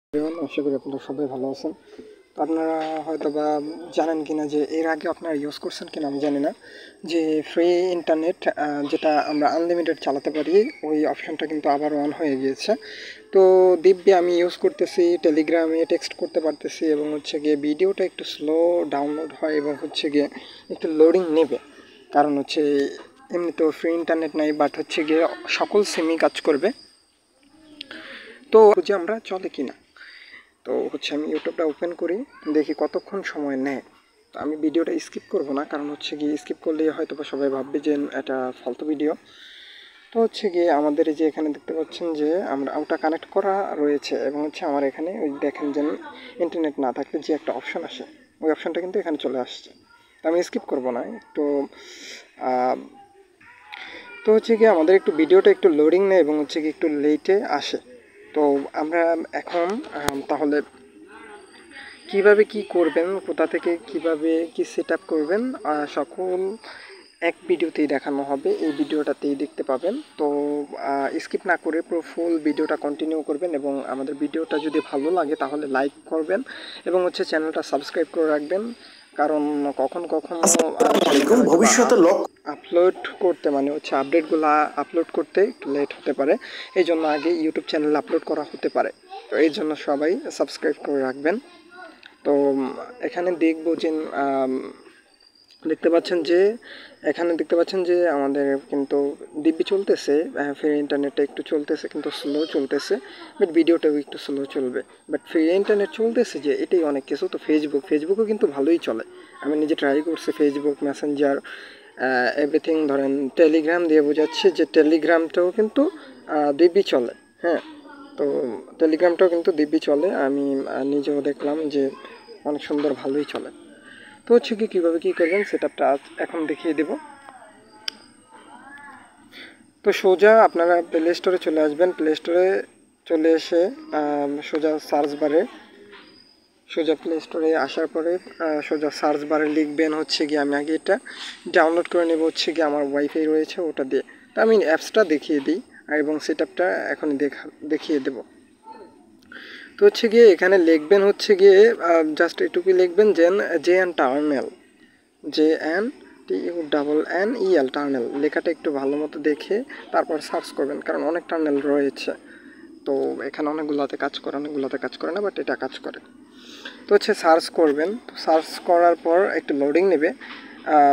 আশা করি আপনারা সবাই ভালো আছেন। তো আপনারা হয়তো বা জানেন কিনা যে এর আগে আপনারা ইউজ করছেন কিনা আমি জানি না, যে ফ্রি ইন্টারনেট যেটা আমরা আনলিমিটেড চালাতে পারি ওই অপশনটা কিন্তু আবার অন হয়ে গিয়েছে। তো দিব্যি আমি ইউজ করতেছি, টেলিগ্রামে টেক্সট করতে পারতেছি এবং হচ্ছে গিয়ে ভিডিওটা একটু স্লো ডাউনলোড হয় এবং হচ্ছে গিয়ে একটু লোডিং নেবে, কারণ হচ্ছে এমনি তো ফ্রি ইন্টারনেট নাই, বাট হচ্ছে গিয়ে সকল সিমই কাজ করবে। তো যে আমরা চলে কিনা, তো হচ্ছে আমি ইউটিউবটা ওপেন করি, দেখি কতক্ষণ সময় নেয়। তো আমি ভিডিওটা স্কিপ করব না, কারণ হচ্ছে গিয়ে স্কিপ করলে হয়তো বা সবাই ভাববে যে এটা ফালতু ভিডিও। তো হচ্ছে গিয়ে আমাদের এই যে এখানে দেখতে পাচ্ছেন যে আমরা ওটা কানেক্ট করা রয়েছে এবং হচ্ছে আমার এখানে ওই দেখেন যে ইন্টারনেট না থাকলে যে একটা অপশন আসে ওই অপশনটা কিন্তু এখানে চলে আসছে। তো আমি স্কিপ করব না, একটু তো হচ্ছে গিয়ে আমাদের একটু ভিডিওটা একটু লোডিং নেয় এবং হচ্ছে গিয়ে একটু লেটে আসে। তো আমরা এখন তাহলে কিভাবে কি করবেন, কোথা থেকে কিভাবে কি সেট আপ করবেন, সকল এক ভিডিওতেই দেখানো হবে, এই ভিডিওটাতেই দেখতে পাবেন। তো স্কিপ না করে পুরো ফুল ভিডিওটা কন্টিনিউ করবেন এবং আমাদের ভিডিওটা যদি ভালো লাগে তাহলে লাইক করবেন এবং হচ্ছে চ্যানেলটা সাবস্ক্রাইব করে রাখবেন, কারণ কখন ভবিষ্যতে আপলোড করতে মানে হচ্ছে আপডেটগুলো আপলোড করতে একটু লেট হতে পারে, এই জন্য আগে ইউটিউব চ্যানেল আপলোড করা হতে পারে। তো এই জন্য সবাই সাবস্ক্রাইব করে রাখবেন। তো এখানে দেখবো যে দেখতে পাচ্ছেন যে আমাদের কিন্তু দিব্যি চলতেছে, ফ্রি ইন্টারনেটটা একটু চলতেছে কিন্তু স্লো চলতেছে, বাট ভিডিওটাও একটু স্লো চলবে, বাট ফ্রি ইন্টারনেট চলতেছে যে এটাই অনেক কিছু। তো ফেসবুকও কিন্তু ভালোই চলে, আমি নিজে ট্রাই করছি ফেসবুক মেসেঞ্জার এভরিথিং, ধরেন টেলিগ্রাম দিয়ে বোঝাচ্ছে যে টেলিগ্রামটাও কিন্তু দিব্যি চলে। হ্যাঁ, তো টেলিগ্রামটাও কিন্তু দিব্যি চলে, আমি নিজেও দেখলাম যে অনেক সুন্দর ভালোই চলে। তো হচ্ছে কি কীভাবে কী করবেন সেটআপটা এখন দেখিয়ে দেব। তো সোজা আপনারা প্লে স্টোরে চলে আসবেন, প্লে স্টোরে চলে এসে সোজা প্লে স্টোরে আসার পরে সোজা সার্চ বারে লিখবেন হচ্ছে কি, আমি আগে এটা ডাউনলোড করে নেব হচ্ছে কি, আমার ওয়াইফাই রয়েছে ওটা দিয়ে। তো আমি অ্যাপসটা দেখিয়ে দিই এবং সেটআপটা এখন দেখিয়ে দেব। তো হচ্ছে গিয়ে এখানে লিখবেন হচ্ছে গিয়ে জাস্ট এটুকুই লিখবেন JN টার্নেল, JNTUNNEL টার্নেল, লেখাটা একটু ভালো মতো দেখে তারপর সার্চ করবেন, কারণ অনেক টার্নেল রয়েছে। তো এখানে অনেকগুলোতে কাজ করে না, বাট এটা কাজ করে। তো হচ্ছে সার্চ করবেন, সার্চ করার পর একটু লোডিং নেবে।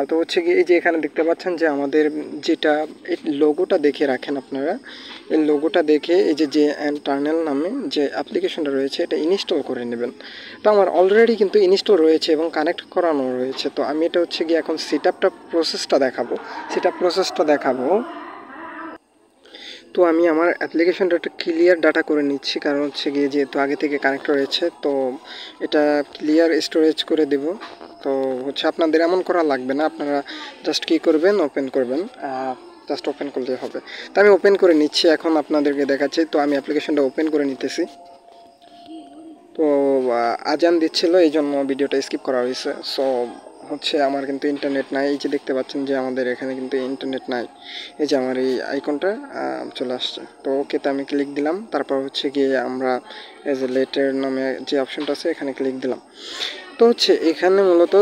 তো হচ্ছে কি এই যে এখানে দেখতে পাচ্ছেন যে আমাদের যেটা এই লোগোটা দেখে রাখেন আপনারা, এই লোগোটা দেখে এই যে টার্নেল নামে যে অ্যাপ্লিকেশনটা রয়েছে এটা ইনস্টল করে নেবেন। তো আমার অলরেডি কিন্তু ইনস্টল রয়েছে এবং কানেক্ট করানো রয়েছে। তো আমি এটা হচ্ছে গিয়ে এখন সেটআপ প্রসেসটা দেখাবো। তো আমি আমার অ্যাপ্লিকেশনটা একটা ক্লিয়ার ডাটা করে নিচ্ছি, কারণ হচ্ছে গিয়ে যেহেতু আগে থেকে কানেক্ট রয়েছে, তো এটা ক্লিয়ার স্টোরেজ করে দেব। তো হচ্ছে আপনাদের এমন করা লাগবে না, আপনারা জাস্ট কী করবেন, ওপেন করবেন, জাস্ট ওপেন করলেই হবে। তো আমি ওপেন করে নিচ্ছি, এখন আপনাদেরকে দেখাচ্ছি। তো আমি অ্যাপ্লিকেশনটা ওপেন করে নিতেছি। তো আজান দিচ্ছিল এই জন্য ভিডিওটা স্কিপ করা হয়েছে। সো হচ্ছে আমার কিন্তু ইন্টারনেট নাই, এই যে দেখতে পাচ্ছেন যে আমাদের এখানে কিন্তু ইন্টারনেট নাই। এই যে আমার এই আইকনটা চলে আসছে, তো ওকেতে আমি ক্লিক দিলাম। তারপর হচ্ছে গিয়ে আমরা এই যে লেটার নামে যে অপশনটা আছে এখানে ক্লিক দিলাম। তো হচ্ছে এখানে মূলত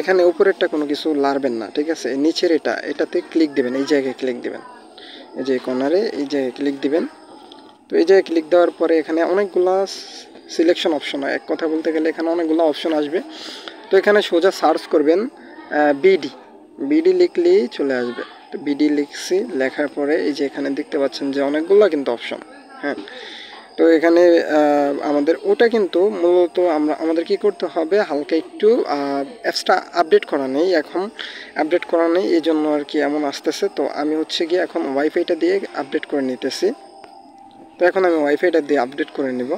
এখানে উপরেরটা কোনো কিছু লারবেন না, ঠিক আছে। নিচের এটাতে ক্লিক দিবেন, এই জায়গায় ক্লিক দিবেন, এই যে কর্নারে এই জায়গায় ক্লিক দিবেন। তো এই জায়গায় ক্লিক দেওয়ার পরে এখানে অনেকগুলা সিলেকশন অপশন হয়, এক কথা বলতে গেলে এখানে অনেকগুলো অপশন আসবে। তো এখানে সোজা সার্চ করবেন বিডি লিখলেই চলে আসবে। তো বিডি লিখছি, লেখার পরে এই যে এখানে দেখতে পাচ্ছেন যে অনেকগুলো কিন্তু অপশন। হ্যাঁ, তো এখানে আমাদের ওটা কিন্তু মূলত আমাদের কি করতে হবে, হালকা একটু অ্যাপসটা আপডেট করা নেই এই জন্য আর কি এমন আসতেছে। তো আমি হচ্ছে গিয়ে এখন ওয়াইফাইটা দিয়ে আপডেট করে নিতেছি। তো এখন আমি ওয়াইফাইটা দিয়ে আপডেট করে নিব।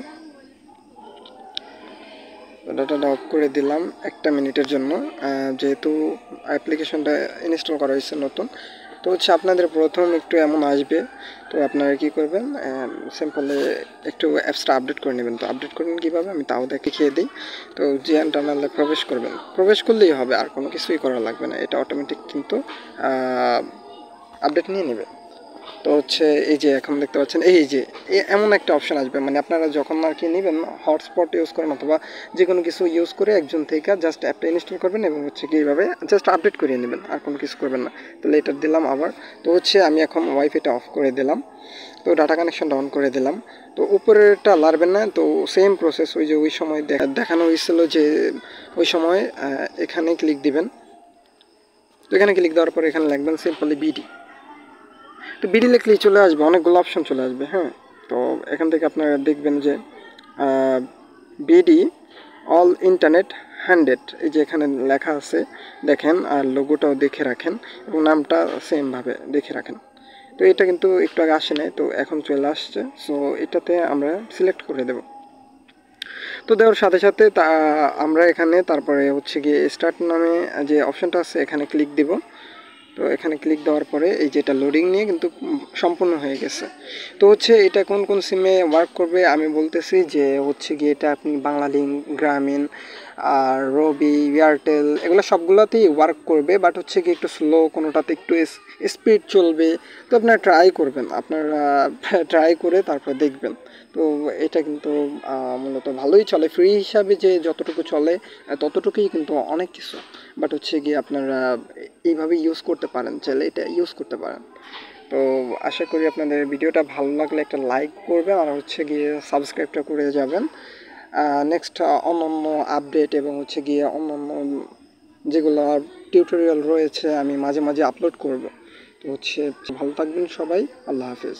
ডাটাটা অফ করে দিলাম 1 মিনিটের জন্য, যেহেতু অ্যাপ্লিকেশনটা ইনস্টল করা হয়েছে নতুন। তো হচ্ছে আপনাদের প্রথম একটু এমন আসবে, তো আপনারা কী করবেন, সিম্পলি একটু অ্যাপসটা আপডেট করে নেবেন। তো আপডেট করবেন কীভাবে আমি তাও দেখিয়ে দিই। তো JN টার্নেলে প্রবেশ করলেই হবে, আর কোনো কিছুই করা লাগবে না, এটা অটোমেটিক কিন্তু আপডেট নিয়ে নেবে। তো হচ্ছে এই যে এখন দেখতে পাচ্ছেন এই যে এমন একটা অপশন আসবে, মানে আপনারা যখন আর কি নেবেন হটস্পট ইউজ করেন অথবা যে কোনো কিছু ইউজ করে একজন থেকে জাস্ট অ্যাপটা ইনস্টল করবেন এবং হচ্ছে কি এইভাবে জাস্ট আপডেট করিয়ে নেবেন, আর কোনো কিছু করবেন না। তাহলে এটা দিলাম আবার। তো হচ্ছে আমি এখন ওয়াইফাইটা অফ করে দিলাম, তো ডাটা কানেকশনটা অন করে দিলাম। তো উপরেরটা লারবেন না, তো সেম প্রসেস ওই যে ওই সময় দেখানো হয়েছিল যে ওই সময় এখানে ক্লিক দিবেন। তো এখানে ক্লিক দেওয়ার পরে এখানে লিখবেন সিম্পলি বিডি। তো বিডি লিখলেই চলে আসবে, অনেকগুলো অপশন চলে আসবে। হ্যাঁ, তো এখান থেকে আপনারা দেখবেন যে বিডি অল ইন্টারনেট 100, এই যে এখানে লেখা আছে দেখেন, আর লোগোটাও দেখে রাখেন এবং নামটা সেমভাবে দেখে রাখেন। তো এটা কিন্তু একটু আগে আসে নাই, তো এখন চলে আসছে। সো এটাতে আমরা সিলেক্ট করে দেব। তো দেওয়ার সাথে সাথে আমরা এখানে তারপরে হচ্ছে গিয়ে স্টার্ট নামে যে অপশনটা আছে এখানে ক্লিক দিব। তো এখানে ক্লিক দেওয়ার পরে এই যেটা লোডিং নিয়ে কিন্তু সম্পূর্ণ হয়ে গেছে। তো হচ্ছে এটা কোন কোন সিমে ওয়ার্ক করবে আমি বলতেছি যে হচ্ছে গিয়ে এটা আপনি বাংলালিংক, গ্রামীণ, আর রবি, এয়ারটেল এগুলো সবগুলোতেই ওয়ার্ক করবে, বাট হচ্ছে কি একটু স্লো, কোনোটাতে একটু স্পিড চলবে। তো আপনারা ট্রাই করবেন, আপনারা ট্রাই করে তারপর দেখবেন। তো এটা কিন্তু মূলত ভালোই চলে, ফ্রি হিসাবে যে যতটুকু চলে ততটুকুই কিন্তু অনেক কিছু। বাট হচ্ছে গিয়ে আপনারা এইভাবে ইউজ করতে পারেন, চাইলে এটা ইউজ করতে পারেন। তো আশা করি আপনাদের ভিডিওটা ভালো লাগলে একটা লাইক করবেন, আর হচ্ছে গিয়ে সাবস্ক্রাইবটা করে যাবেন। নেক্সট অন্যান্য আপডেট এবং হচ্ছে গিয়ে অন্যান্য যেগুলো টিউটোরিয়াল রয়েছে আমি মাঝে মাঝে আপলোড করব। তো হচ্ছে ভালো থাকবেন সবাই, আল্লাহ হাফেজ।